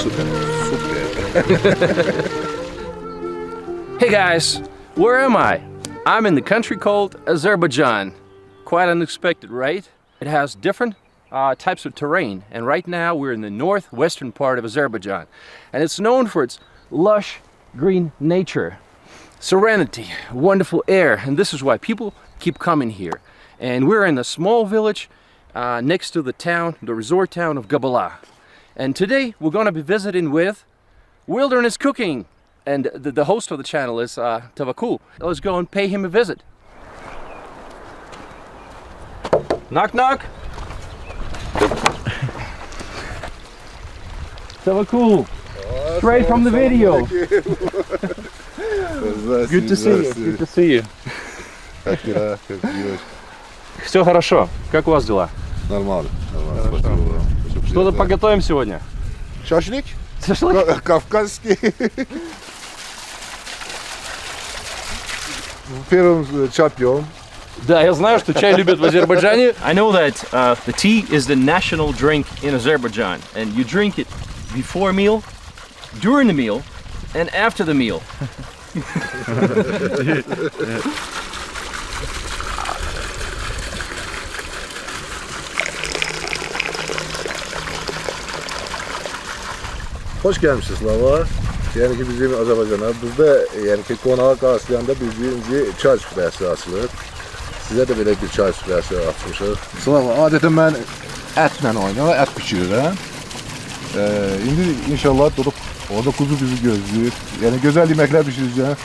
Super. Hey guys, where am I? I'm in the country called Azerbaijan. Quite unexpected, right? It has different types of terrain, and right now we're in the northwestern part of Azerbaijan, and it's known for its lush green nature, serenity, wonderful air, and this is why people keep coming here. And we're in a small village next to the town, the resort town of Gabala. And today we're going to be visiting with Wilderness Cooking, and the host of the channel is Tavakul. Let's go and pay him a visit. Knock knock. Tavakul, straight from the video. Good to see you. Good to see you. Как дела? Как живешь? Все хорошо. Как у вас дела? Нормально. Спасибо. Что-то поготовим сегодня. Шашлык? Шашлык? Кавказский. Первым чай пьем. Да, я знаю, что чай любят в Азербайджане. I know that the tea is the national drink in Azerbaijan, and you drink it before a meal, during the meal, and after the meal. Hoş gelmişsiniz Lava. Yani ki bizim Azerbaycan'a burada yani ki konağa karşılayanda birinci çay süfrəsi açılır. Sizə də belə bir çay süfrəsi açmışıq. Slava, adətən mən ətlə oynayıram, ət bişirirəm. İndi inşallah durup orada kuzu bizi gözləyir. Yəni gözəl yeməklər bişirəcəm.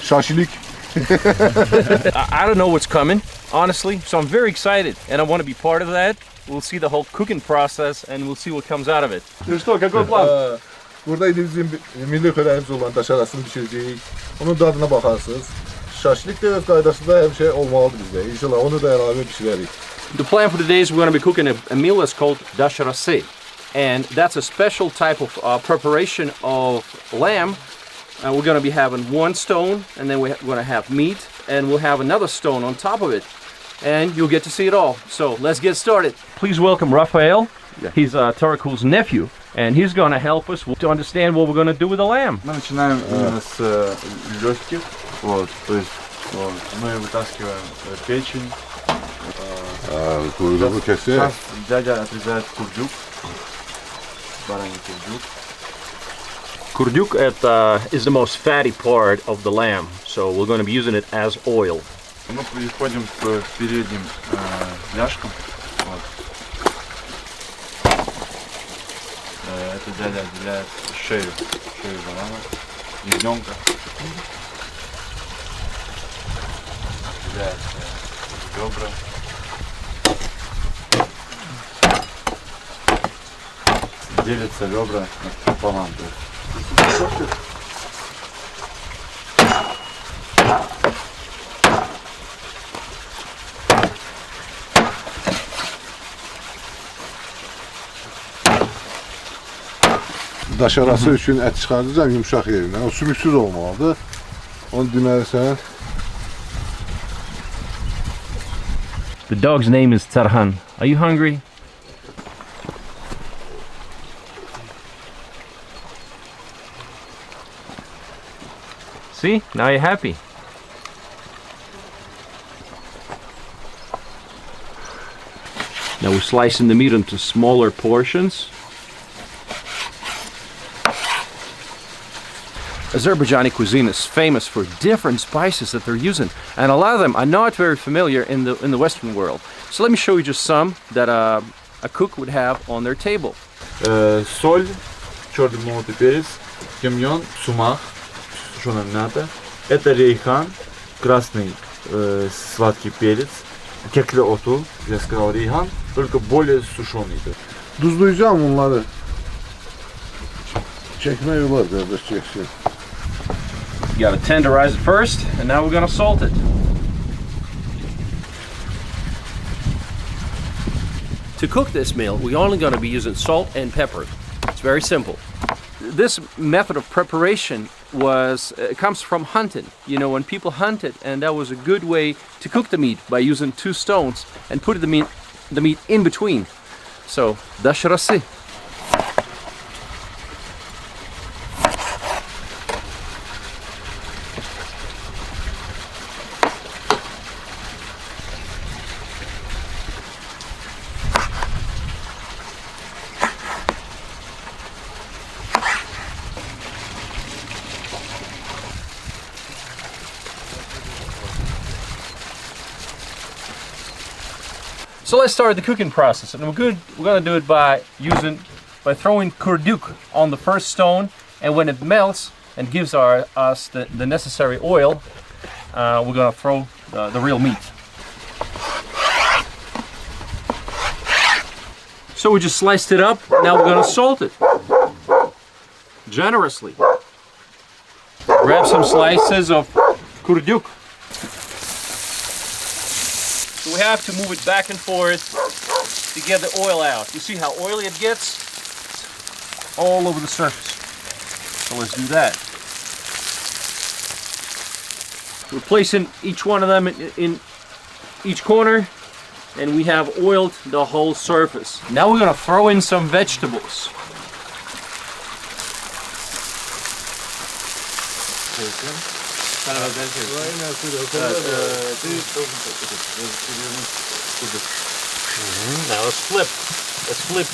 Şaşilik. I don't know what's coming, honestly, so I'm very excited, and I want to be part of that. We'll see the whole cooking process, and we'll see what comes out of it. Ну что, какой план? Burada bizim milli xörəyimiz olan daşarasını bişirəcəyik. Onun dadına baxarsınız. Şaşlik də öz qaydasında hər şey olmalıdır bizdə. İnşallah onu da əlavə bişirərik. The plan for today is we're going to be cooking a meal that's called dasharasi, and that's a special type of preparation of lamb. We're going to be having one stone, and then we're going to have meat, and we'll have another stone on top of it, and you'll get to see it all. So let's get started. Please welcome Rafael. Yeah. He's Tarakul's nephew, and he's going to help us to understand what we're going to do with the lamb. Мы начинаем именно с легких, вот, то есть вот, мы вытаскиваем печень. Kuyruğu kesir. Сейчас дядя отрезает курдюк, бараний курдюк. Kurduk is the most fatty part of the lamb, so we're going to be using it as oil. Мы переходим к передним ляжкам. Вот. Это дядя отделяет шею банана, ягненка. Отделяет ребра. Делятся ребра пополам. Daşarası üçün ət çıxardacağım yumuşaq yerindən. O sümüksüz olmalıdır. Onu deməlisən. The dog's name is Tarhan. Are you hungry? See? Now you're happy. Now we're slicing the meat into smaller portions. Azerbaijani cuisine is famous for different spices that they're using, and a lot of them are not very familiar in the Western world. So let me show you just some that a cook would have on their table. Соль, черный молотый перец, тимьон, сумах, сушеная мята. Это рейхан, красный сладкий перец, kekle otu, я сказал рейхан, только более сушеный. Duzlayacağım bunları. Çekmək olar qardaş, çəksin. You gotta tenderize it first, and now we're gonna salt it. To cook this meal, we're only gonna be using salt and pepper. It's very simple. This method of preparation comes from hunting. You know, when people hunted, and that was a good way to cook the meat by using two stones and putting the meat in between. So, dasharasi. So let's start the cooking process, and we're gonna do it by throwing kurduk on the first stone, and when it melts and gives us the necessary oil, we're gonna throw the real meat. So we just sliced it up. Now we're gonna salt it generously. Grab some slices of kurduk. So we have to move it back and forth to get the oil out. You see how oily it gets? All over the surface. So let's do that. We're placing each one of them in each corner, and we have oiled the whole surface. Now we're gonna throw in some vegetables. Now let's flip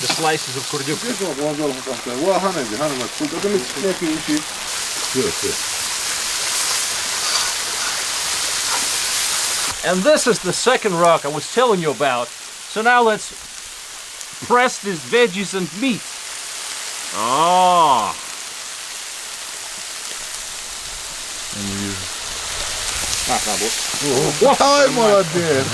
the slices of kurduk. And this is the second rock I was telling you about. So now let's press these veggies and meat. Oh. Ай, молодец!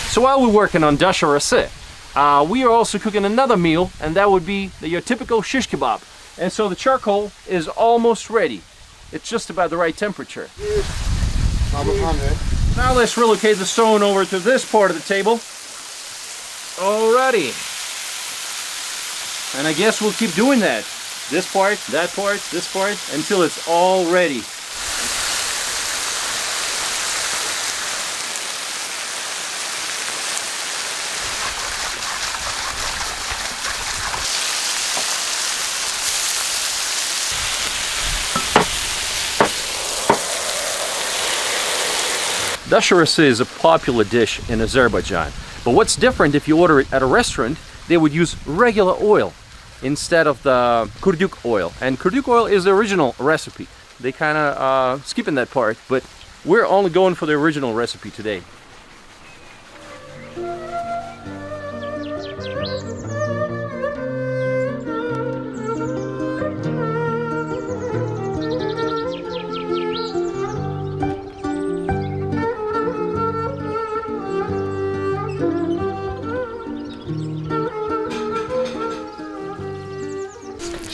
So while we're working on dasha raseh, we are also cooking another meal, and that would be your typical shish kebab. And so the charcoal is almost ready. It's just about the right temperature. Now let's relocate the stone over to this part of the table. Alrighty. And I guess we'll keep doing that. This part, that part, this part, until it's all ready. Dasha raseh is a popular dish in Azerbaijan. But what's different, if you order it at a restaurant, they would use regular oil instead of the kurduk oil. And kurduk oil is the original recipe. They kind of skipping that part, but we're only going for the original recipe today.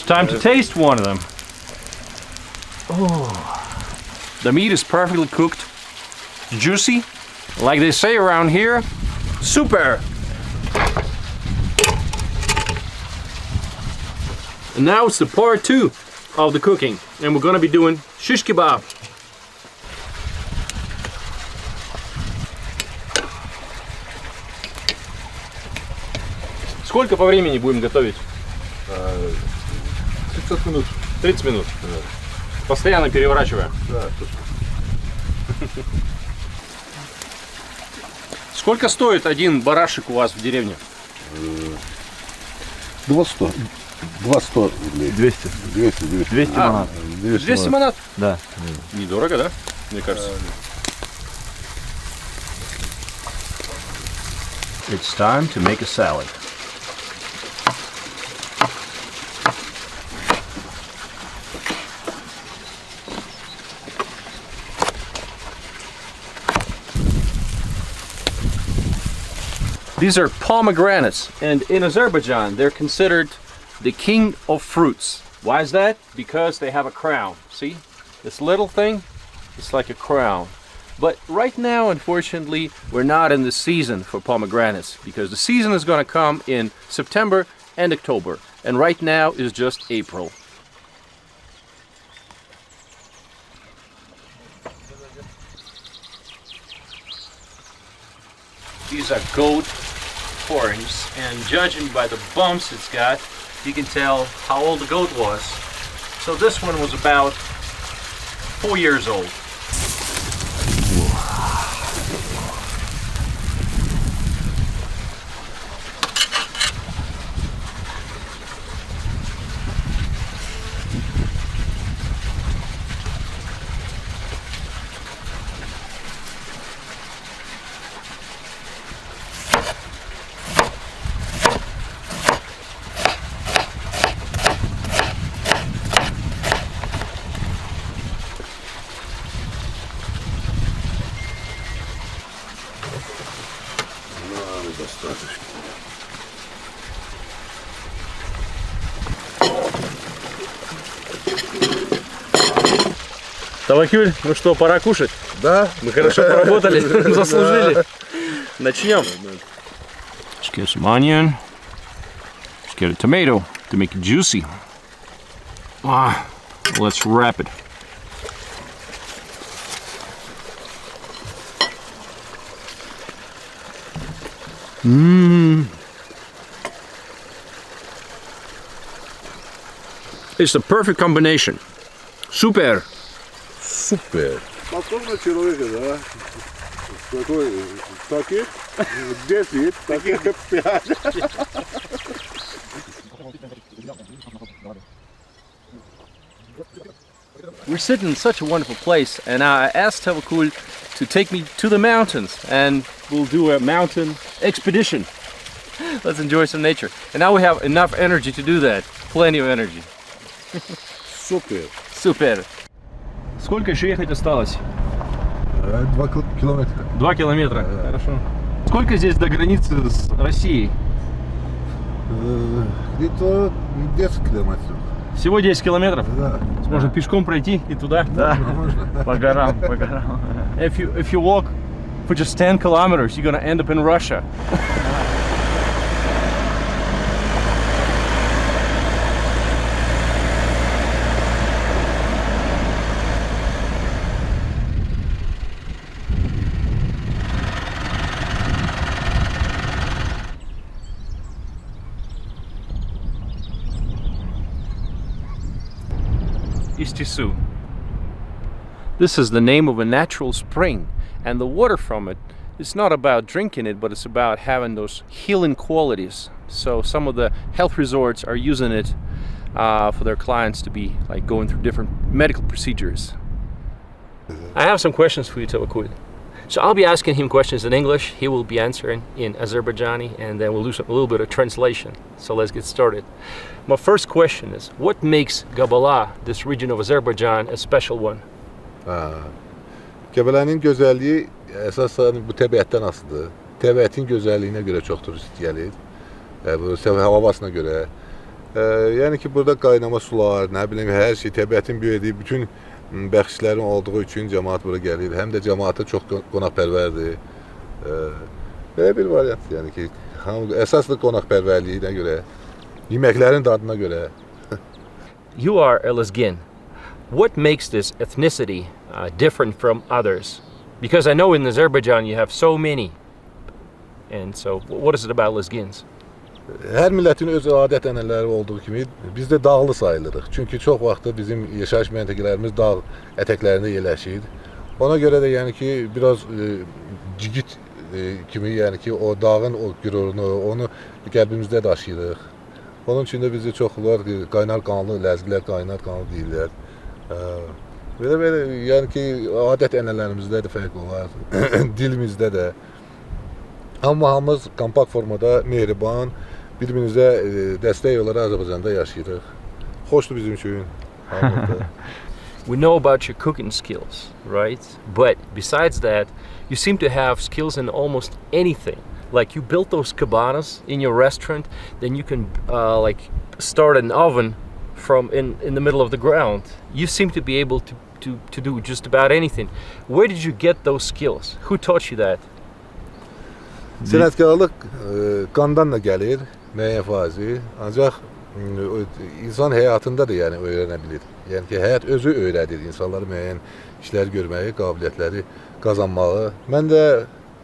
Time to taste one of them. Oh, the meat is perfectly cooked, juicy, like they say around here. Super. And now it's the part 2 of the cooking, and we're gonna be doing shish kebab. Сколько по времени будем готовить? 30 минут. 30 минут. Постоянно переворачивая. Да. Сколько стоит один барашек у вас в деревне? 200 рублей. 200. 200 манат. 200 манат? Да. Недорого, да? Мне кажется. It's time to make a salad. These are pomegranates, and in Azerbaijan they're considered the king of fruits. Why is that? Because they have a crown. See? This little thing, it's like a crown. But right now, unfortunately, we're not in the season for pomegranates, because the season is going to come in September and October, and right now is just April. These are goat horns, and judging by the bumps it's got, you can tell how old the goat was. So this one was about 4 years old. Тавакюль, ну что, пора кушать? Да? Мы хорошо поработали, заслужили. Начнем. Let's get some onion. Let's get a tomato to make it juicy. Let's wrap it. It's the perfect combination. Super. Super. Похож на человека, да? Такой, таких 10, таких 5. We're sitting in such a wonderful place, and I asked Tavakul to take me to the mountains, and we'll do a mountain expedition. Let's enjoy some nature. And now we have enough energy to do that. Plenty of energy. Super. Super. Сколько еще ехать осталось? 2 километра. 2 километра. Хорошо. Сколько здесь до границы с Россией? Где-то 10 километров. Всего 10 километров? Да. Можно пешком пройти и туда? Да, можно. По горам, по горам. If you walk for just 10 kilometers, you're gonna end up in Russia. Istisu. This is the name of a natural spring, and the water from it is not about drinking it, but it's about having those healing qualities. So some of the health resorts are using it for their clients to be like going through different medical procedures. I have some questions for you, Tavakul. So I'll be asking him questions in English, he will be answering in Azerbaijani, and then we'll do a little bit of translation. So let's get started. My first question is, what makes Gabala, this region of Azerbaijan, a special one? Qəbələnin gözəlliyi əsasən bu təbiətdən asılıdır. Təbiətin gözəlliyinə görə çox turist gəlir. Bu havasına görə. Yəni ki, burada qaynama sular, nə bilim, hər şey təbiətin büyüdüyü bütün bəxşlərin olduğu üçün cəmaət bura gəlir. Həm də cəmaətə çox qonaqpərvərdir. Belə bir variant, yəni ki, əsaslı qonaqpərvərliyinə görə, yeməklərin dadına görə. You are a Lezgin. What makes this ethnicity different from others? Because I know in Azerbaijan you have so many. And so what is it about Lezgins? Hər millətin öz adət-ənənələri olduğu kimi biz də dağlı sayılırıq. Çünki çox vaxtı bizim yaşayış məntəqələrimiz dağ ətəklərində yerləşir. Ona görə də yəni ki, biraz cigit kimi, yəni ki, o dağın o qürurunu, onu qəlbimizdə daşıyırıq. Onun üçün də bizi çoxlar qaynar qanlı, ləzgilər qaynar qanlı deyirlər. Belə, yəni ki, adət-ənənələrimizdə də fərq olar, dilimizdə də. Amma hamımız kompakt formada mehriban, bir-birimizə dəstək olaraq Azərbaycanda yaşayırıq. Xoşdur bizim üçün. We know about your cooking skills, right? But besides that, you seem to have skills in almost anything. Like you built those cabanas in your restaurant, then you can like start an oven from in the middle of the ground. You seem to be able to do just about anything. Where did you get those skills? Who taught you that? Sənətkarlıq qandan da gəlir, müəyyən faizi. Ancaq insan həyatında da yəni öyrənə bilir. Yəni ki, həyat özü öyrədir insanları müəyyən işlər görməyi, qabiliyyətləri qazanmağı. Mən də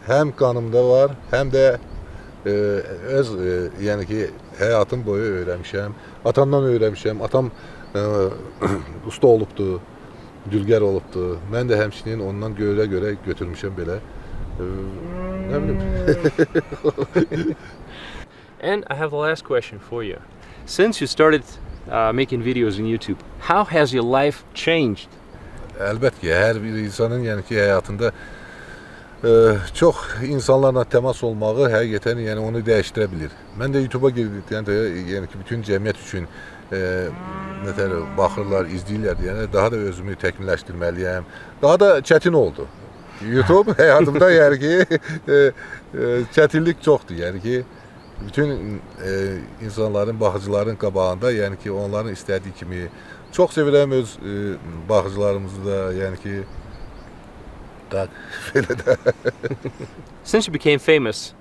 həm qanımda var, həm də öz yəni ki, həyatım boyu öyrənmişəm. Atamdan öyrənmişəm. Atam usta olubdu, dülgər olubdu. Mən də həmçinin ondan görə götürmüşəm belə. Ne bileyim. And I have the last question for you. Since you started making videos on YouTube, how has your life changed? Əlbəttə ki, hər bir insanın yəni ki, həyatında çox insanlarla təmas olmağı həqiqətən yəni onu dəyişdirə bilir. Mən də YouTube'a girdikdən yəni ki, bütün cəmiyyət üçün baxırlar, izləyirlər, yəni daha da özümü təkmilləşdirməliyəm. Daha da çətin oldu. YouTube həyatımda yəni ki çətinlik çoxdur. Yəni ki bütün insanların, baxıcıların qabağında, yəni ki onların istədiyi kimi çox sevirəm öz baxıcılarımızı da, yəni ki belə də. Since you became famous,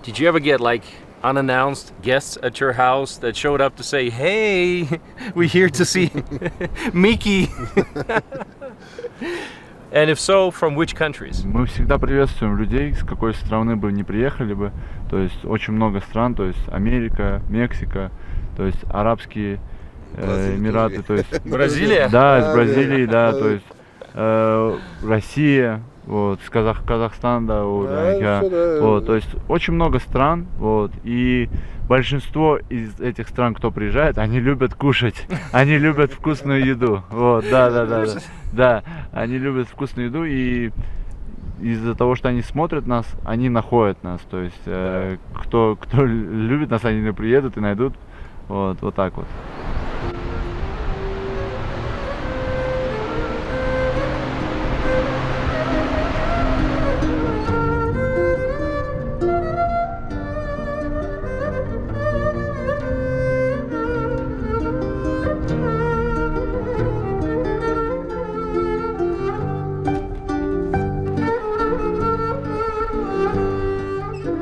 did you ever get like unannounced guests at your house that showed up to say, "Hey, we're here to see Mickey"? And if so, from which countries? Мы всегда приветствуем людей, с какой страны бы ни приехали бы. То есть очень много стран, то есть Америка, Мексика, то есть Арабские Эмираты, то есть Бразилия? Да, из Бразилии, да, то есть Россия, вот, с Казахстан, да, вот, вот, то есть очень много стран, вот, и большинство из этих стран, кто приезжает, они любят кушать, они любят вкусную еду, вот, да, они любят вкусную еду, и из-за того, что они смотрят нас, они находят нас, то есть кто любит нас, они приедут и найдут, вот так вот.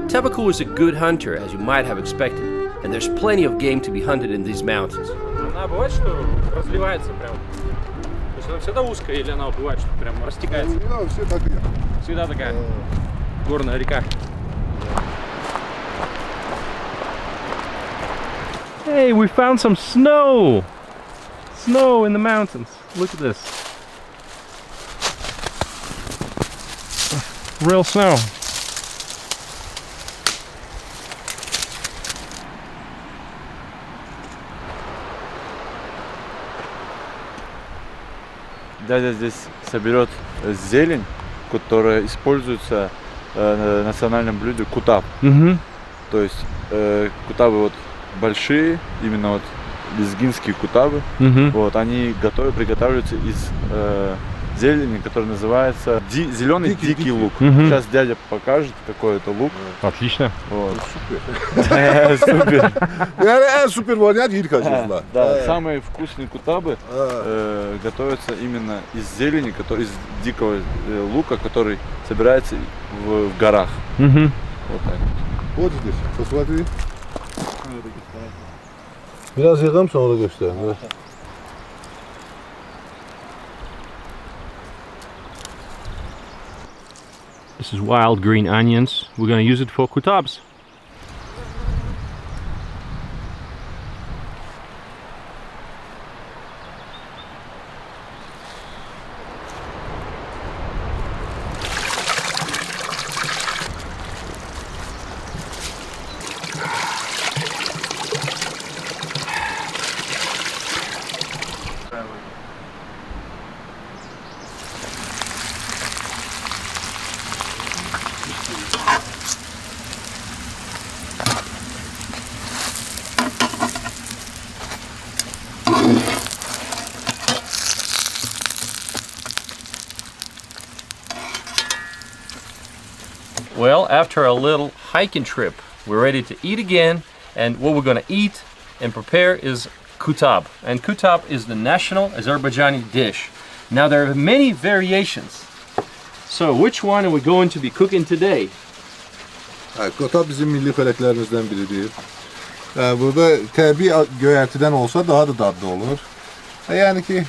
Tabaku is a good hunter, as you might have expected, and there's plenty of game to be hunted in these mountains. Она бывает, что разливается прям. То есть она всегда узкая или она бывает, что прям растекается? Всегда такая горная река. Hey, we found some snow! Snow in the mountains. Look at this. Real snow. Дядя здесь соберет зелень, которая используется на национальном блюде кутаб. То есть кутабы вот большие, именно вот лезгинские кутабы, вот, они приготавливаются из зелени, которая называется зеленый дикий лук. Сейчас дядя покажет, какой это лук. Отлично. Вот. Супер. Yani en süper variant ilk acısında. Да, самые вкусные кутабы готовятся именно из зелени, из дикого лука, который собирается в горах. Вот так. Вот здесь. Посмотри. Biraz yığım sonra göster. This is wild green onions. We're going to use it for kutabs. Well, after a little hiking trip, we're ready to eat again, and what we're going to eat and prepare is kutab. And kutab is the national Azerbaijani dish. Now there are many variations. So which one are we going to be cooking today? Kutab bizim milli xörəklərimizdən biridir. Burada təbii göyərtidən olsa daha da dadlı olur. Yəni ki,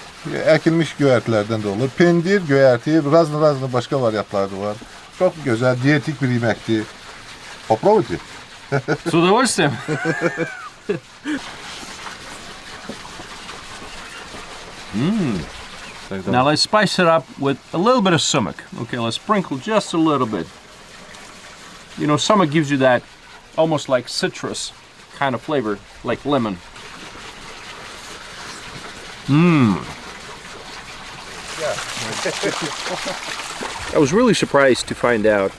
əkilmiş göyərtilərdən də olur. Pendir, göyərti, razlı başqa variantları var. Çok güzel, diyetik bir yemekti. Попробуйте. С удовольствием. Now let's spice it up with a little bit of sumac. Okay, let's sprinkle just a little bit. You know, sumac gives you that almost like citrus kind of flavor, like lemon. I was really surprised to find out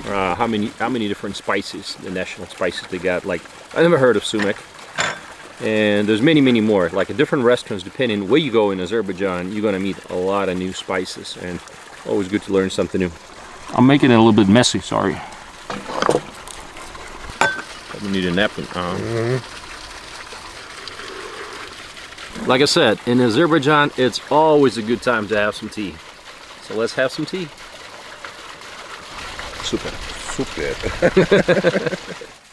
how many different spices, the national spices they got. Like, I never heard of sumac. And there's many, many more. Like at different restaurants, depending where you go in Azerbaijan, you're gonna meet a lot of new spices, and always good to learn something new. I'm making it a little bit messy, sorry. We need a napkin. Like I said, in Azerbaijan, it's always a good time to have some tea. So let's have some tea. Super. Super.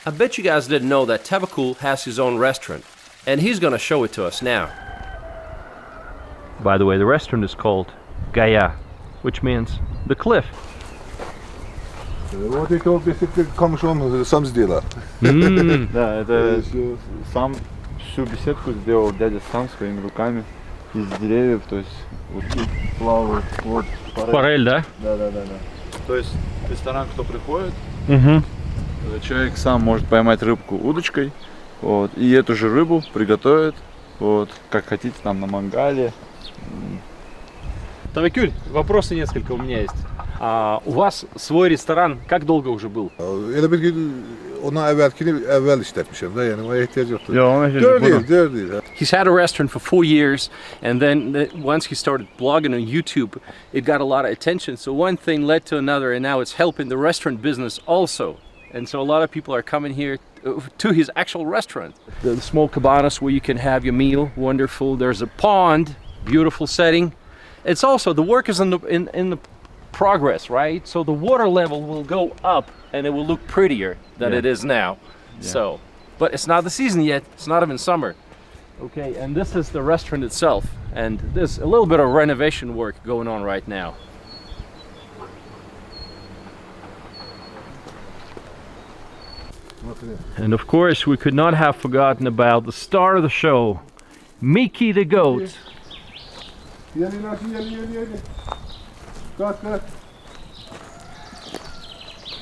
I bet you guys didn't know that Tavakul has his own restaurant, and he's gonna show it to us now. By the way, the restaurant is called Gaya, which means the cliff. Вот это вот если камышом сам сделал. Да, это сам всю беседку сделал дядя сам своими руками из деревьев, то есть вот тут плавают, вот Форель, да? Да. То есть в ресторан, кто приходит, человек сам может поймать рыбку удочкой, вот, и эту же рыбу приготовит, вот, как хотите, там на мангале. Тавакюль, вопросы несколько у меня есть. У вас свой ресторан как долго уже был? Elə bir gün ona əvvəl işlətmişəm da, yəni ona ehtiyac yoxdur. Yox, 4 il. He's had a restaurant for 4 years, and then once he started blogging on YouTube, it got a lot of attention. So one thing led to another, and now it's helping the restaurant business also. And so a lot of people are coming here to his actual restaurant. The small cabanas where you can have your meal, wonderful. There's a pond, beautiful setting. It's also, the work is in the progress, right? So the water level will go up and it will look prettier than it is now. So, but it's not the season yet. It's not even summer. Okay, and this is the restaurant itself, and there's a little bit of renovation work going on right now. And of course, we could not have forgotten about the star of the show, Mickey the goat. Yeli. Kalk.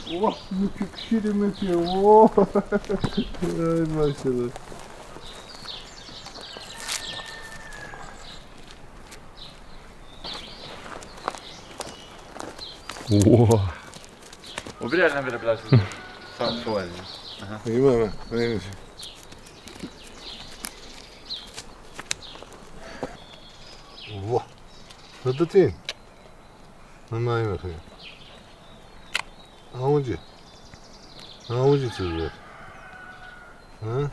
Oh, mükemmel. Oh. Ay maşallah. Whoa. Убери, наверное, блядь, сам свой. İyi mi? İyi. Vah. Hadi tin. Anlayın bakayım. Avucu. Avucu çiziyor. Ha?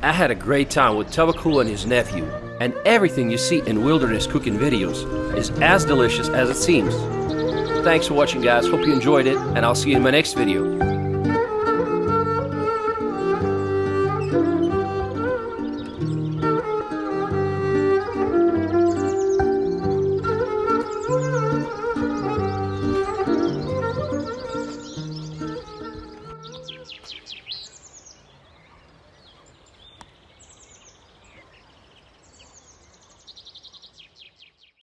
I had a great time with Tavakul and his nephew, and everything you see in wilderness cooking videos is as delicious as it seems. Thanks for watching, guys. Hope you enjoyed it, and I'll see you in my next video.